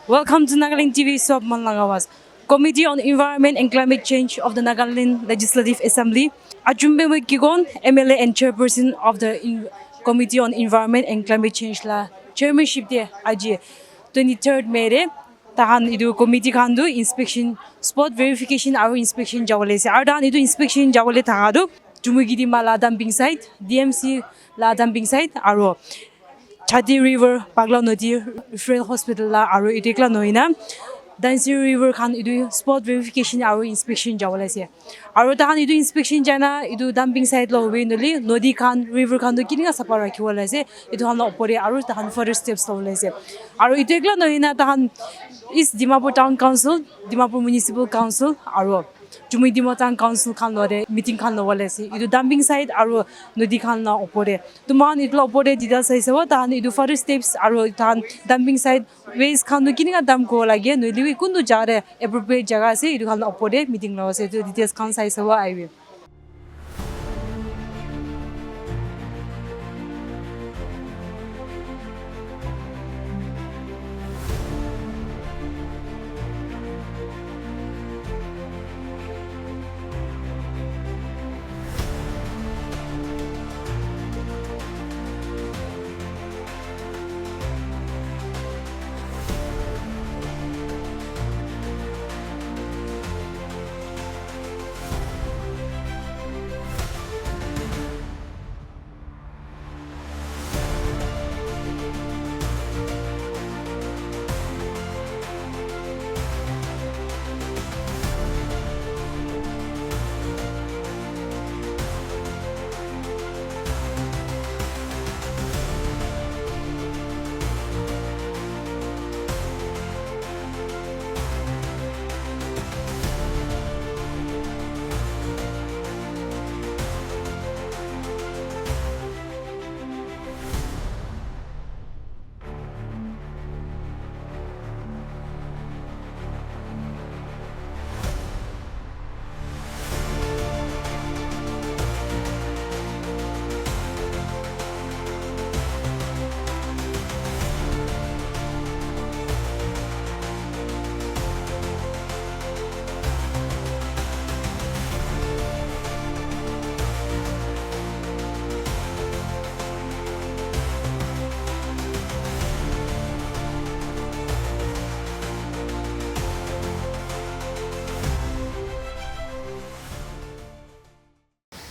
Welcome to Nagaland TV Sob Manlangawas, Committee on Environment and Climate Change of the Nagaland Legislative Assembly. Achumbemo Kikon, MLA and Chairperson of the Committee on Environment and Climate Change la Chairmanship de AG 23rd May de tahan idu committee khandu inspection spot verification aru inspection jawale se ardan idu inspection jawale thagadu Chumoukedima la dumping site DMC la dumping site aru Chathe River, Pakala nodi, Referral Hospital la aru itekla noina. Dhansiri River khan idu spot verification aru inspection jawale se. Aru tahan idu inspection jana idu dumping site lo noli nodi khan river khan do kininga sapa rakhiwala se. Idu han opore aru tahan further steps lo se. Aru itekla noina tahan is Dimapur Town Council, Dimapur Municipal Council aru Chumoukedima Town Council khan lore meeting khan lo wale se. Idu dumping site aru nodi khan na opore. Tuman itlo opore details sai sewa tahan idu further steps aru tahan dumping site waste khan do kininga dump ko lage noli kundu jare appropriate jaga se idu khan opore meeting lo se to details khan sai sewa aiwe.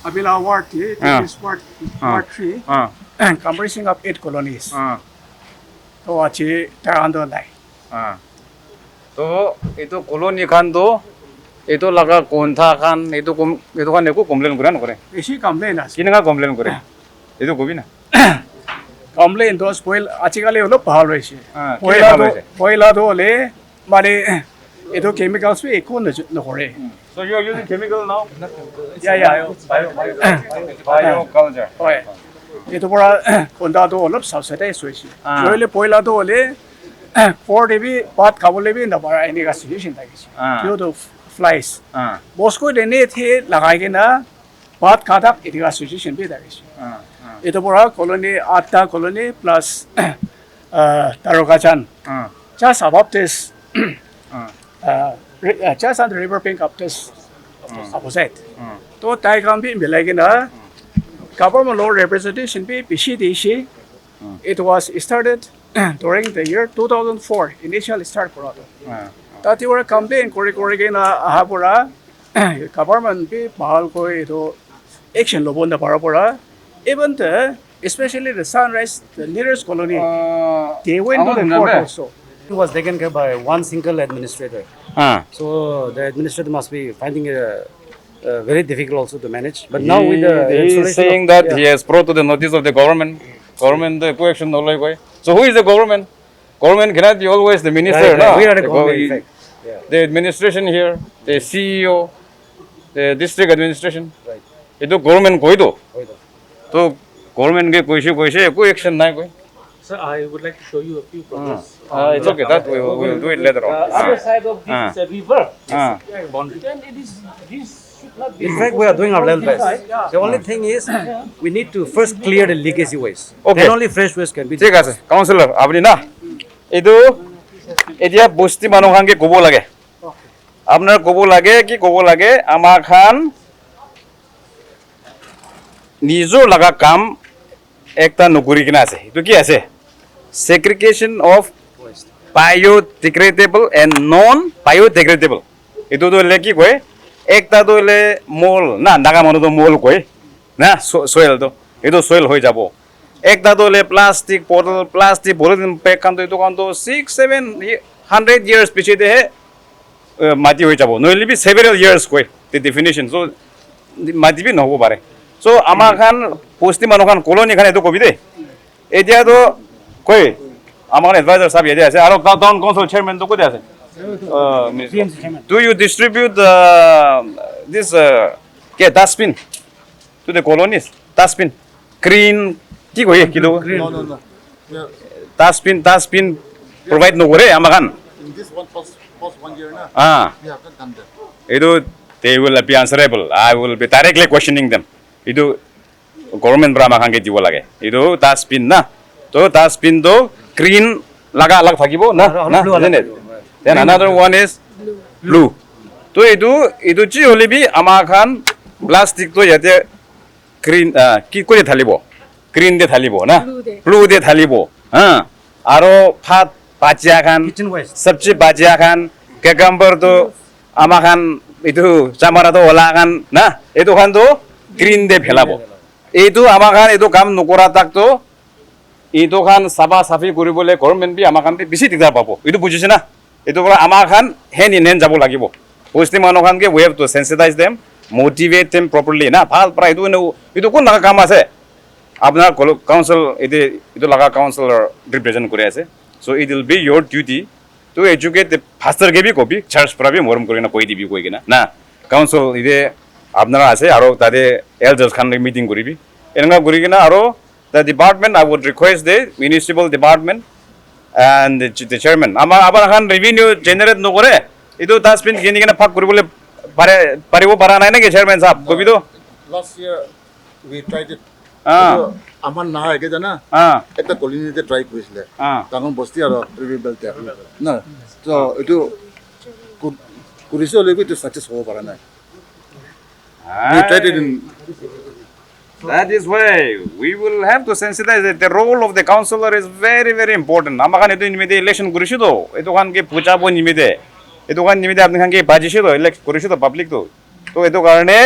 Abila Ward 3, this is Ward 3, comprising of 8 colonies. So, achi tarando lai. So, itu koloni kan do, itu laga konta kan, itu kan aku komplain kuran kore. Isi complain as. Kini nggak komplain kore? Itu kopi na. Complain dos poil achi kali ulo bahal raisi. Poila do le, mari itu chemicals we ikun no kore. So you are using chemical now? Yeah. Bioculture. Okay. Itu pura konda do ulo subsidize suisi. Joile poila do le, 4 baat kabule bi na para ini ka solution tagisi. Due to flies. Bosco dene the lagai ke na baat khadak ini ka solution bi tagisi. Itu pura colony 8 colony plus Tarokachan. Just above this. Just on the river bank of this opposite. To diagram be like na government law representation be BCDC. It was started during the year 2004. Initial start for that you were campaign kore na ahabura government be bahal ko ito action lobon na para even especially the Sunrise, the nearest colony, they went to the court also. It was taken care by one single administrator. So the administrator must be finding it very difficult also to manage. But now with the he is saying that he has brought to the notice of the government the co-action no like. So who is the government? Government cannot be always the minister. Right. We are the government. In fact. The administration here, the CEO, the district administration. Right. Itu government koi do. So government ke koi action nahi koi. Sir, I would like to show you a few progress. It's okay. That we will do it later on. Other side of this is a river. Boundary. And it is this should not be. In fact, we are doing our level best. The only thing is, we need to first clear the legacy waste. Okay. Then only fresh waste can be. ঠিক আছে, councillor, আপনি না, এইটো এতিয়া বস্তি মানুহখানকে ক'ব লাগে আপোনাৰ ক'ব লাগে কি ক'ব লাগে আমাৰ খান নিজৰ লগা কাম একটা নকৰি কিনে আছে এইটো কি আছে segregation of biodegradable and non biodegradable এইটো তো লে কি কয় একটা তো লে মল না নাগা মানুহ তো মল কয় না soil তো এইটো soil হৈ যাব একটা তো লে প্লাষ্টিক বটল প্লাষ্টিক পলিথিন পেক কাম তো এইটো কাম তো 6-700 years পিছতে মাটি হৈ যাব নহলে বি several years কয় the definition so মাটি বি নহব পাৰে so আমাৰ খান বস্তি মানুহ খান কলনি খান এইটো কবি দে এতিয়া তো কয় আমাৰ এডভাইজাৰ সাহেব ইয়াতে আছে আৰু টাউন কাউন্সিল চেয়াৰম্যান তো কোতে আছে do you distribute this dustbin to the colonies dustbin green কি কয় kilo No. dustbin provide no কৰে আমাৰ খান In this one past 1 year now, we have not done that. Itu they will be answerable. I will be directly questioning them. Itu government Brahma kan ke jiwa lagi. Itu dustbin na. To dustbin to green laga alag thakibo na. Isn't it? Then another one is blue. To itu ji holi bi amakan plastic to yate green ki kore thalibo. Green de thalibo na. Blue de thalibo. Aro phat bajiya kan. Kitchen waste. Sabji bajiya kan. Cucumber to amakan itu samara to ola kan na. Itu kan to green de phelabo. Itu amakan itu kam nukora tak to itu kan sabah safi kuribole government bi amakan bi bisi digdar pabo. Itu bujise na. Itu pura amakan hand in hand jabo lagibo. Bosti manokan ke we have to sensitize them, motivate them properly na. Phal pra itu kun naga kam ase. Apnar council itu laga councilor represent kore ase. So it will be your duty to educate the pastor ke bi kopi church pra bi moram korina koi dibi koi kena na. Council ide apnara ase aro tade elders khan meeting koribi. Enga kori kena aro the department I would request the municipal department and the chairman abar khan revenue generate no kore itu dustbin kini kena phak koribole paribo para nai na ke chairman sahab kobi to Last year, we tried it. আমার না আগে জানা একটা কলোনিতে try করেছিল তখন বস্তি আর রিবেলতে না তো এটু করেছে হলে একটু সাকসেস হবো পারে না we tried it in that is why we will have to sensitize that the role of the councillor is very very important amakan etu nimide election korishi to etu kan ke puchabo nimide etu kan nimide apni kan ke bajishi to elect korishi to public to etu karone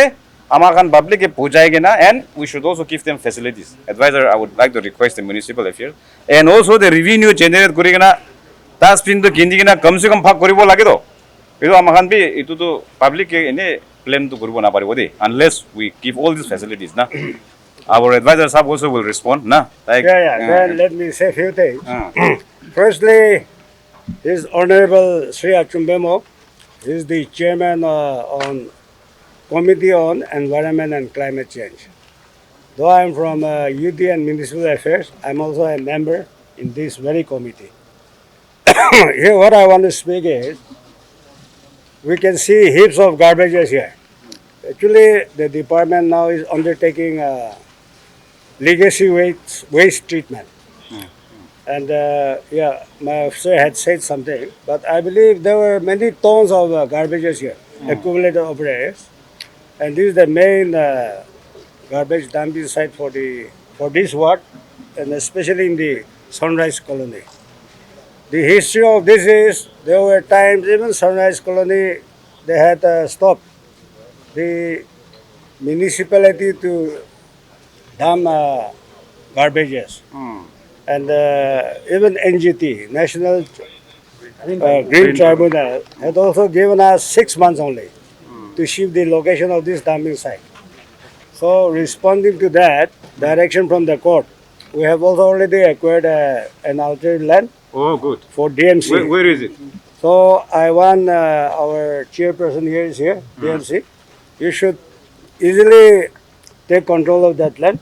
amakan public ke pujai gena and we should also give them facilities advisor I would like to request the municipal affairs and also the revenue generate kori gena dustbin to kindi gena kam se kam phag koribo lage to etu amakan bi etu to public ke ene plan to koribo na paribo de unless we give all these facilities na our advisor sahab also will respond na like Then let me say a few things. Firstly, His Honorable Sri Achumbemo is the chairman on Committee on Environment and Climate Change. Though I am from UD and Municipal Affairs, I am also a member in this very committee. Here what I want to speak is, we can see heaps of garbages here. Actually, the department now is undertaking legacy waste treatment. And my officer had said something, but I believe there were many tons of garbages here, accumulated over years. And this is the main garbage dumping site for this ward, and especially in the Sunrise Colony. The history of this is, there were times even Sunrise Colony, they had stopped the municipality to dump garbages. And even NGT, National Green Tribunal, had also given us 6 months only to shift the location of this dumping site. So responding to that direction from the court, we have also already acquired an altered land good for DMC. where is it So I want our chairperson here is here, DMC. You should easily take control of that land.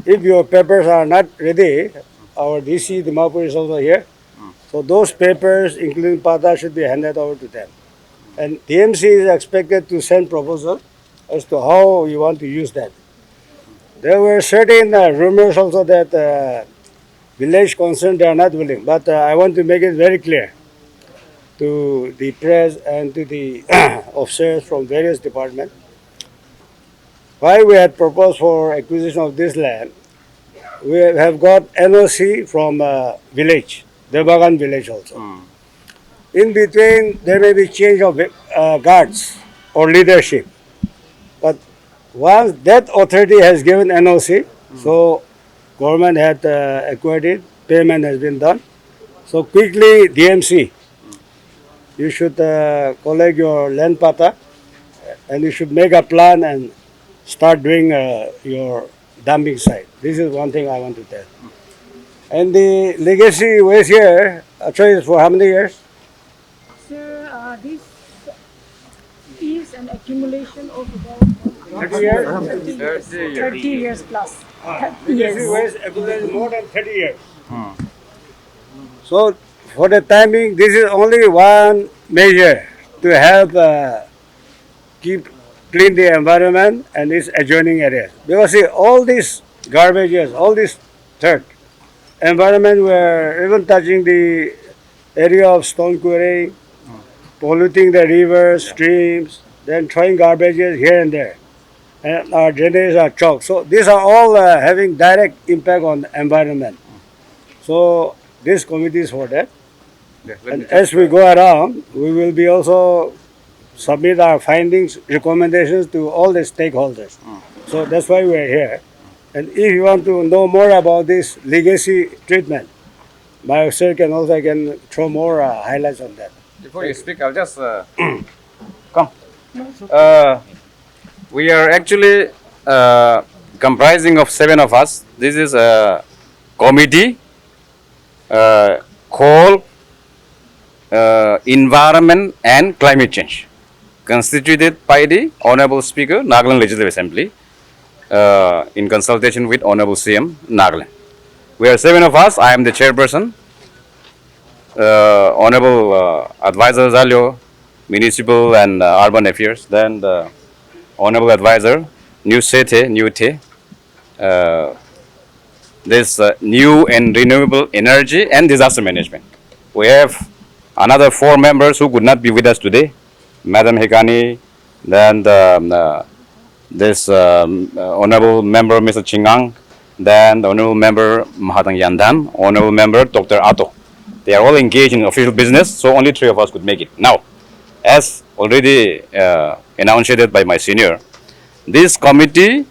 If your papers are not ready, our DC Dimapur is also here. So those papers, including Pata, should be handed over to them. And DMC is expected to send proposal as to how you want to use that. There were certain rumors also that village concerned they are not willing, but I want to make it very clear. to the press and to the officers from various departments. Why we had proposed for acquisition of this land, we have got NOC from village, Debagan village also. In between, there may be change of guards or leadership. But once that authority has given NOC, so government had acquired it, payment has been done. So quickly, DMC, you should collect your land pata and you should make a plan and start doing your dumping site. This is one thing I want to tell. And the legacy waste here, actually is for how many years? Sir, this is an accumulation of about 30 years? 30 years plus. Legacy waste accumulated more than 30 years. So for the timing, this is only one measure to help keep clean the environment and its adjoining areas. Because see, all these garbages, all this dirt, environment were even touching the area of stone quarry, polluting the rivers, streams, then throwing garbages here and there. And our drainages are choked. So these are all having direct impact on the environment. So this committee is for that. And as we go around, we will be also submit our findings, recommendations to all the stakeholders. So that's why we are here. And if you want to know more about this legacy treatment, my officer can also throw more highlights on that. Before you speak, I'll just come. We are actually comprising of 7 of us. This is a committee called Environment and Climate Change, constituted by the Honorable Speaker, Nagaland Legislative Assembly, in consultation with Honorable CM, Nagaland. We are 7 of us. I am the chairperson. Honorable Advisor Zalio, Municipal and Urban Affairs. Then the Honorable Advisor, New Chathe, this new and renewable energy and disaster management. We have another 4 members who could not be with us today. Madam Hekani, then this Honorable Member Mr. Chingang, then the Honorable Member Mahatang Yandan, Honorable Member Dr. Ato. They are all engaged in official business, so only 3 of us could make it. Now, as already announced by my senior, this committee,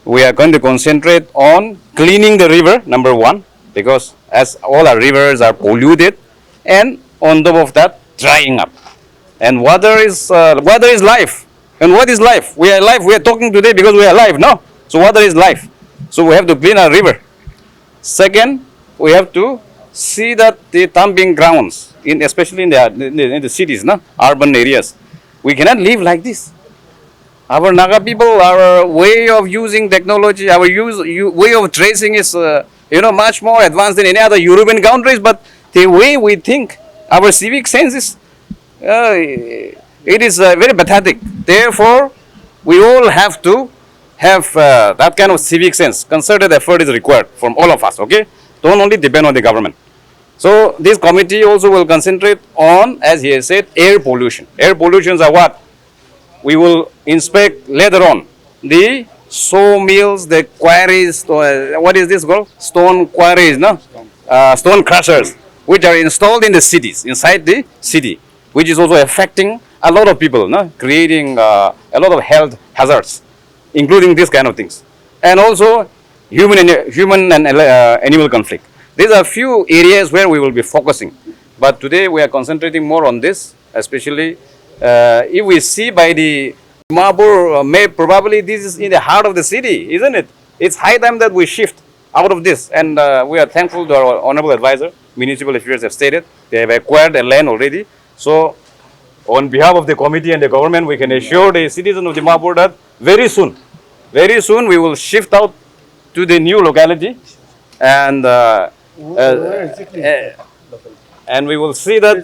we are going to concentrate on cleaning the river, number 1, because as all our rivers are polluted, and on top of that, drying up. And water is life. And what is life? We are alive. We are talking today because we are alive. No. So water is life. So we have to clean our river. Second, we have to see that the dumping grounds, especially in the cities, no? Urban areas, we cannot live like this. Our Naga people, our way of using technology, our way of tracing is much more advanced than any other European countries. But the way we think, our civic sense is it is very pathetic. Therefore, we all have to have that kind of civic sense. Concerted effort is required from all of us, okay? Don't only depend on the government. So, this committee also will concentrate on, as he has said, air pollution. Air pollutions are what? We will inspect later on the sawmills, the quarries, what is this called? Stone quarries, no? Stone crushers, which are installed in the cities, inside the city, which is also affecting a lot of people, no? Creating a lot of health hazards, including these kind of things. And also human and animal conflict. These are few areas where we will be focusing. But today we are concentrating more on this, especially if we see by the Dimapur map, probably this is in the heart of the city, isn't it? It's high time that we shift out of this. And we are thankful to our Honorable Advisor. Municipal affairs have stated they have acquired the land already. So, on behalf of the committee and the government, we can assure the citizens of Dimapur that very soon we will shift out to the new locality, and and we will see that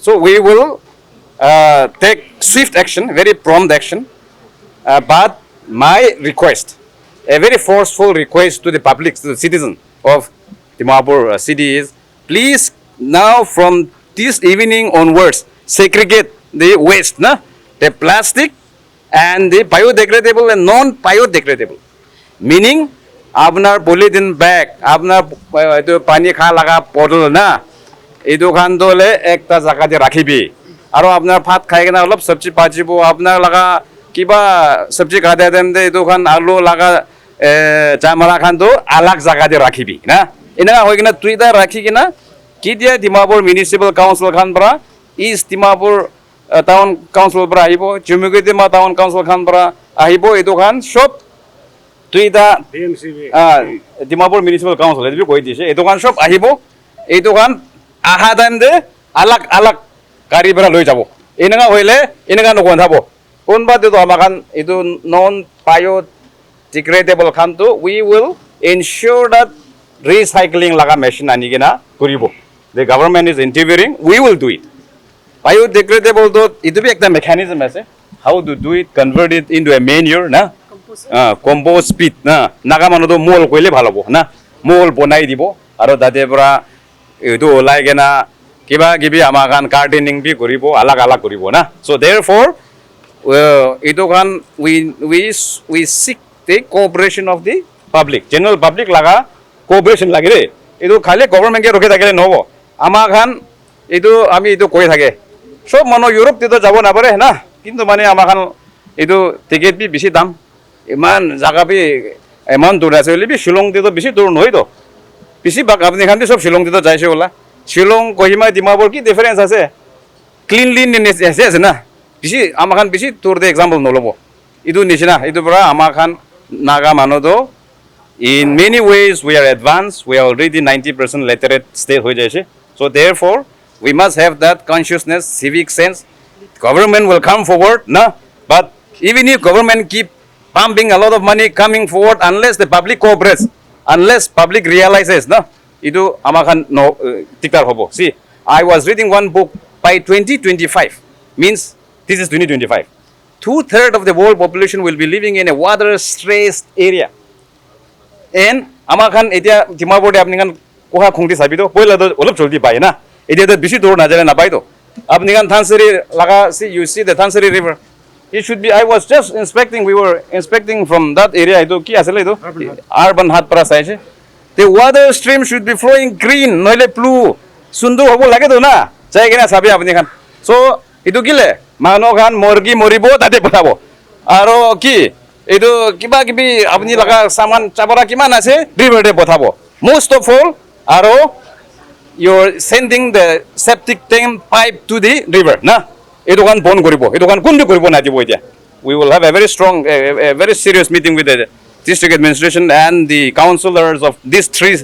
So we will take swift action, very prompt action. But my request, a very forceful request to the public, to the citizens of Dimapur city is, please now from this evening onwards, segregate the waste, na? The plastic and the biodegradable and non-biodegradable. Meaning, আপনার polythene bag, আপনার এইটো পানী খা লগা bottle না, এইটো খান দলে একটা জায়গাতে রাখিবি। আৰু আপোনাৰ ভাত খাই কিনে অলপ চব্জি ভাজিব, আপোনাৰ লগা কিবা চব্জি কাটে তেন্তে এইটো খান আলু লগা চামৰা খানটো আলাগ জায়গাতে ৰাখিবি না। এনেকুৱা হৈ কিনে দুইটা ৰাখি কিনে কেতিয়া ডিমাপুৰ মিউনিচিপেল কাউন্সিল খান পৰা ইষ্ট ডিমাপুৰ টাউন কাউন্সিল পৰা আহিব, চুমুকেডিমা টাউন কাউন্সিল খান পৰা আহিব, এইটো খান চব দুইটা ডিমাপুৰ মিউনিচিপেল কাউন্সিল এইটো কৈ দিছে, এইটো খান চব আহিব, এইটো খান আহা টাইম দে আলাগ আলাগ গাড়ীৰ পৰা লৈ যাব। এনেকুৱা হ'লে এনেকুৱা নগন্ধাব। কোনোবা এইটো আমাৰ খান এইটো নন বায়'ডিগ্ৰেডেবল খানটো we will ensure that recycling লগা মেচিন আনি কিনা কৰিব। The government is interfering, we will do it. Biodegradable to itu bhi ekta mechanism ase how to do it, convert it into a manure na, compost pit na, naga manu to mol koile bhalo bo na, mol bonai dibo aro date pura itu olai kena kiba kibi amakan gardening bhi koribo, alag alag koribo na. So therefore itu kan we seek the cooperation of the public, general public laga cooperation lagi re. Itu khali government ke roke thakile nobo, amakan itu ami itu koi thake সব মানুহ ইউৰোপতো যাব নাপাৰে না, কিন্তু মানে আমাখান এইটো ticket B বেছি দাম, ইমান জাগা বি ইমান দূৰ আছে বুলি শ্বিলংতো বেছি দূৰ নহয়তো, বেছিভাগ আপুনি খান চব শ্বিলংতো যাইছে ওলা। শ্বিলং কহিমা ডিমাপুৰ কি ডিফাৰেঞ্চ আছে, ক্লিনলিনেছ আছে না, বেছি আমাখান বেছি দূৰ দে এক্সাম্পল নল'ব। এইটো নিচিনা এইটোৰ পৰা আমাখান নাগা মানুহতো in many ways we are advance, we are already 90% literate state হৈ যাইছে। চ' দেয়াৰফৰ we must have that consciousness, civic sense. Government will come forward, no? But even if government keep pumping a lot of money coming forward, unless the public cooperates, unless public realizes, no? Idu amakan no tiktar hobo. See, I was reading one book by 2025, means this is 2025. 2/3 of the world population will be living in a water-stressed area. And amakan etia Dimapur de apni kan koha khungti sabi to, poila to olop cholti pai na. It is the busy door Najala Nabaito. Abnigan Dhansiri Laga, see, you see the Dhansiri River. It should be, I was just inspecting, we were inspecting from that area, urban hat prasaiche. The water stream should be flowing green, noile blue. Sundu hobo lage do na. Chaigena sabi Abnigan. So, itu gile, Manogan, Morgi, Moribo, tate potabo. Aro ki, itu kiba kibi Abni Laga Saman Chabara Kimana se, river de potabo. Most of all, Aro. You're sending the septic tank pipe to the river, na? Itu kan bon koribo, itu kan kundu koribo na dibo dia. We will have a very strong, a very serious meeting with the district administration and the councillors of these three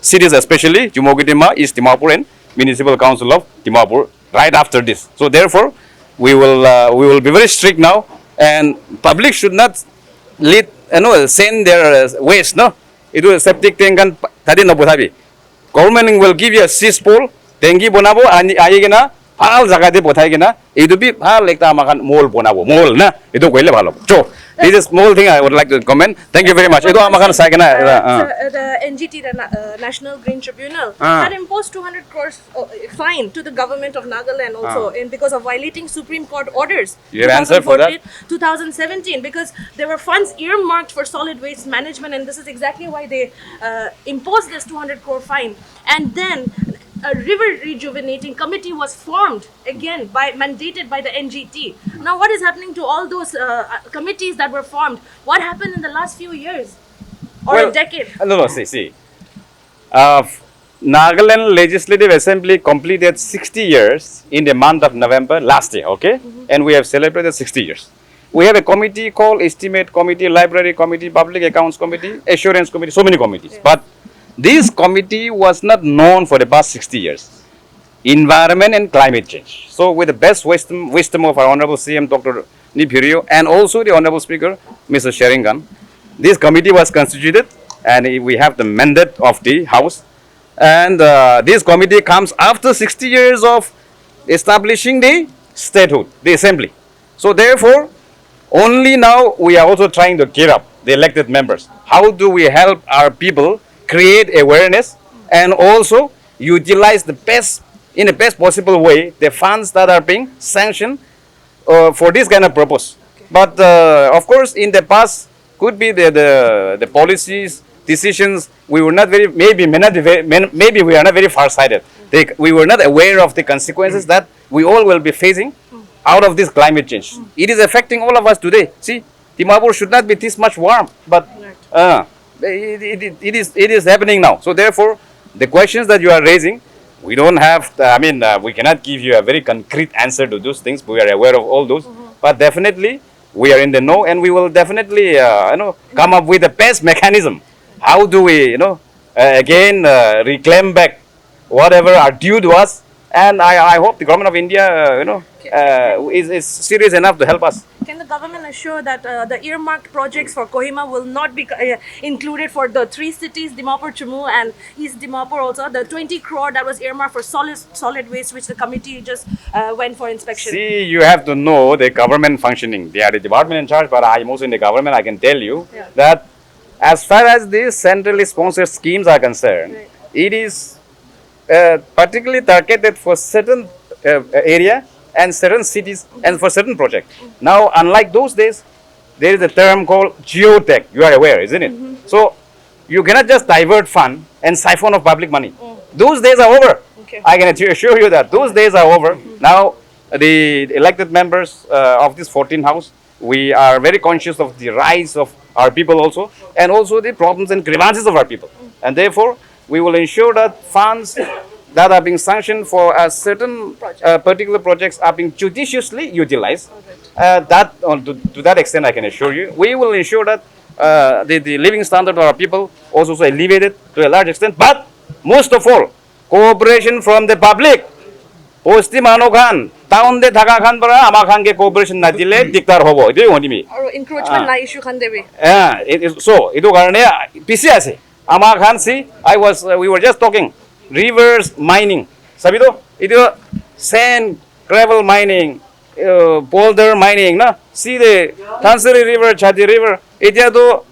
cities, especially Chumoukedima, East Dimapur, and Municipal Council of Dimapur, right after this. So therefore, we will be very strict now, and public should not send their waste, no? Itu septic tank kan tadi na bothabi. Government will give you a cesspool, tengi bonabo, ayi gina, hal jagade bothai gina, itu bi hal ekta amakan mall bonabo, mall na, itu koile bhalo. So this is small thing I would like to comment. Thank you very much. Itu amakan sai gina. The NGT, the National Green Tribunal, had imposed 200 crores fine to the government of Nagaland also, and because of violating Supreme Court orders. You have answer for that? 2017, because there were funds earmarked for solid waste management, and this is exactly why they imposed this 200 crore fine. And then a river rejuvenating committee was formed again mandated by the NGT. Now what is happening to all those committees that were formed? What happened in the last few years or a decade? No, see. Nagaland Legislative Assembly completed 60 years in the month of November last year, okay? And we have celebrated 60 years. We have a committee called Estimate Committee, Library Committee, Public Accounts Committee, Assurance Committee, so many committees. But this committee was not known for the past 60 years. Environment and climate change. So with the best wisdom of our Honorable CM Dr. Nipirio and also the Honorable Speaker, Mr. Sheringan, this committee was constituted and we have the mandate of the House. And this committee comes after 60 years of establishing the statehood, the assembly. So therefore, only now we are also trying to gear up the elected members. How do we help our people create awareness and also utilize the best, in the best possible way, the funds that are being sanctioned for this kind of purpose. But of course, in the past, could be the policies, decisions, we were not very, maybe we are not very far-sighted. We were not aware of the consequences that we all will be facing out of this climate change. It is affecting all of us today. See, Dimapur should not be this much warm, but it is happening now. So therefore, the questions that you are raising, we don't have, we cannot give you a very concrete answer to those things. We are aware of all those, but definitely we are in the know, and we will definitely, come up with the best mechanism. How do we, again reclaim back whatever are due to us? And I hope the government of India, is serious enough to help us. Can the government assure that the earmarked projects for Kohima will not be included for the 3 cities, Dimapur, Chumu and East Dimapur also? The 20 crore that was earmarked for solid waste, which the committee just went for inspection. See, you have to know the government functioning. They are the department in charge, but I'm also in the government. I can tell you that as far as these centrally sponsored schemes are concerned, it is particularly targeted for certain area and certain cities and for certain projects. Now, unlike those days, there is a term called geotech. You are aware, isn't it? So, you cannot just divert fund and siphon of public money. Those days are over. I can assure you that those days are over. Now, the elected members of this 14th house, we are very conscious of the rights of our people also, and also the problems and grievances of our people. And therefore, we will ensure that funds that are being sanctioned for a certain particular projects are being judiciously utilized. To that extent, I can assure you, we will ensure that the living standard of our people also is elevated to a large extent. But most of all, cooperation from the public. Posti manokan, town de thaka khan para amakhan ke cooperation na dile diktar hobo. Ito yung honimi. Or encroachment na issue khan debi. So ito karane PC ase. Amakhan si we were just talking. Rivers mining. Sabi to, ito sand, gravel mining, boulder mining, na? See the Dhansiri River, Chathe River. Ito to,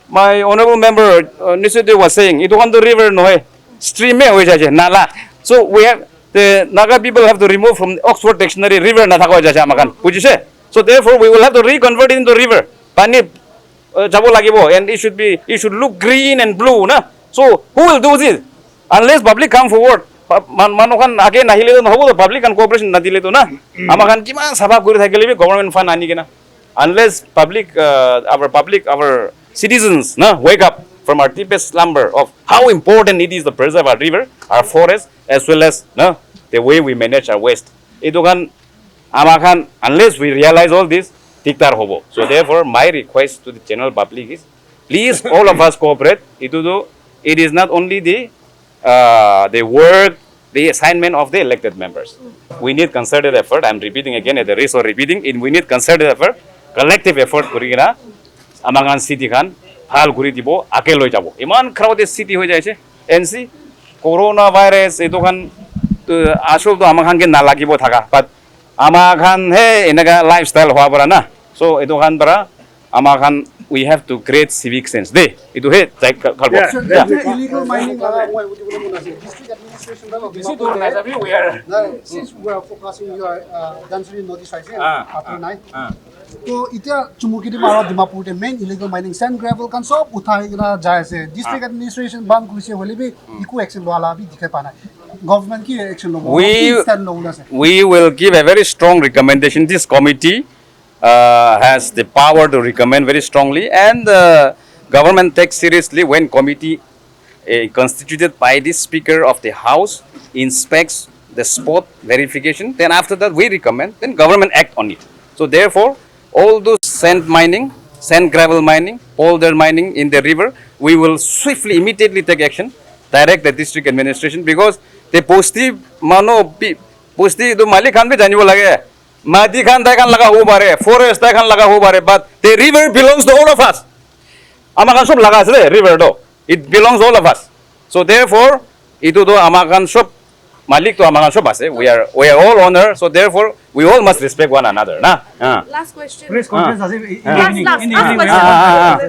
my honorable member Nisudeo was saying, ito kan to river no eh, stream eh, nala. So we have, the Naga people have to remove from the Oxford Dictionary river na thako jaja makan. Would you say? So therefore we will have to reconvert it into river. Pani jabo lagibo, and it should look green and blue, na? So who will do this? Unless public come forward, manukan again nahile to hobo the public and cooperation na dile to na. Amakan kiman sabab guri thakile government fund ani kena. Unless our citizens na wake up from our deepest slumber of how important it is to preserve our river, our forest, as well as the way we manage our waste. Ito kan amakan, unless we realize all this, diktar hobo. So therefore, my request to the general public is, please all of us cooperate. It is not only the work, the assignment of the elected members. We need concerted effort. I'm repeating again at the risk of repeating. We need concerted effort, collective effort. Kurigina, amangan city kan, hal kuri dibo, ake loi jabo. Iman crowded city ho jai che. NC, coronavirus ito kan, asal to amangan ke nalagibo thaka. But amangan he inaga lifestyle hoa bara na. So ito kan bara amangan. We have to create civic sense. Ito he, illegal mining. District administration. Since we are focusing your Dhansiri nodi side, after night. So, ita Chumoukedima and Dimapur the main illegal mining sand gravel can sob uthai na jai se. District administration ban kuise hole bhi eco action wala bhi dikhai pana. Government ki action lo. We will give a very strong recommendation. This committee has the power to recommend very strongly, and the government takes seriously when committee constituted by the Speaker of the House inspects the spot verification. Then after that we recommend, then government act on it. So therefore, all those sand mining, sand gravel mining, boulder mining in the river, we will swiftly, immediately take action, direct the district administration, because the posti do malik khan bhi janbo lage. Madi khan dai khan laga ho bare, forest dai khan laga ho bare, but the river belongs to all of us. Amakan sob laga ase river do. It belongs to all of us. So therefore, itu do amakan sob Malik to amangan sob ase. We are all honor. So therefore, we all must respect one another. Na. Last question. Press conference as if in the Last evening. question. In the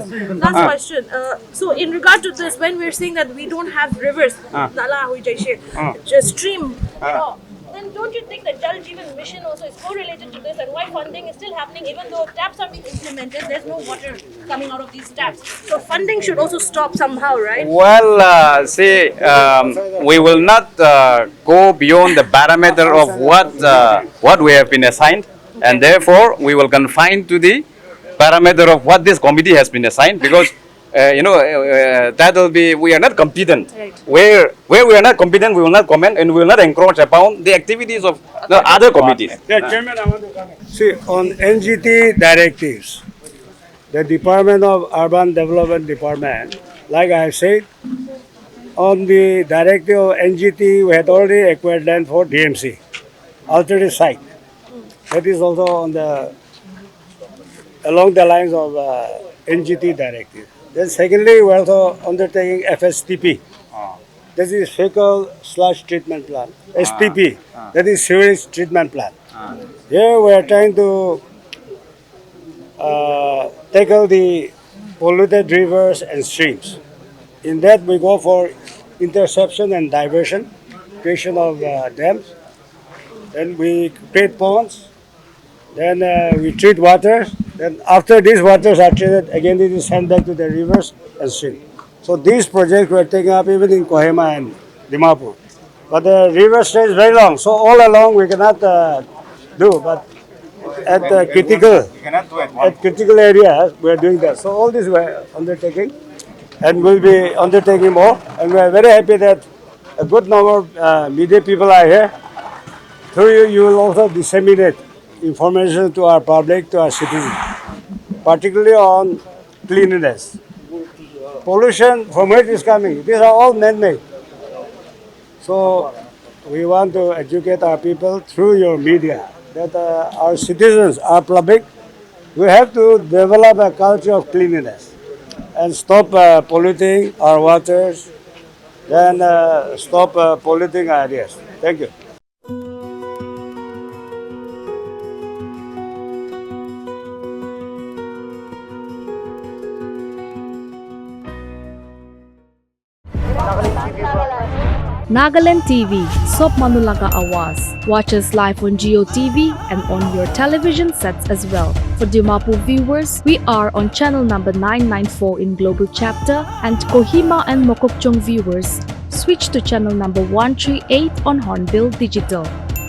evening. Last question. So in regard to this, when we're saying that we don't have rivers, nala hui jaise, just stream, then don't you think the Jal Jeevan mission also is correlated to this, and why funding is still happening even though taps are being implemented? There's no water coming out of these taps. So funding should also stop somehow, right? Well, we will not go beyond the parameter of what we have been assigned, and therefore we will confine to the parameter of what this committee has been assigned, because that will be, we are not competent. Right. Where we are not competent, we will not comment, and we will not encroach upon the activities of the other committees. Yeah, Chairman, I want to comment. See, on NGT directives, the Department of Urban Development Department, like I have said, on the directive of NGT, we had already acquired land for DMC, alternate site. That is also on along the lines of NGT directive. Then secondly, we are also undertaking FSTP. That is fecal/treatment plant. STP, that is sewage treatment plant. Here we are trying to tackle the polluted rivers and streams. In that we go for interception and diversion, creation of dams. Then we create ponds. Then we treat water. Then after these waters are treated, again it is sent back to the rivers and streams. So these projects were taken up even in Kohima and Dimapur. But the river stays very long, so all along we cannot do. But at critical areas, we are doing that. So all this we are undertaking, and we'll be undertaking more. And we are very happy that a good number of media people are here. Through you, you will also disseminate information to our public, to our citizens, particularly on cleanliness. Pollution, from where it is coming? These are all man-made. So we want to educate our people through your media that our citizens, our public, we have to develop a culture of cleanliness and stop polluting our waters, then stop polluting our areas. Thank you. Nagaland TV, Sob Manulaga Awas. Watch us live on Geo TV and on your television sets as well. For Dimapur viewers, we are on channel number 994 in Global Chapter, and Kohima and Mokokchung viewers, switch to channel number 138 on Hornbill Digital.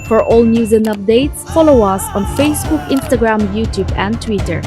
For all news and updates, follow us on Facebook, Instagram, YouTube, and Twitter.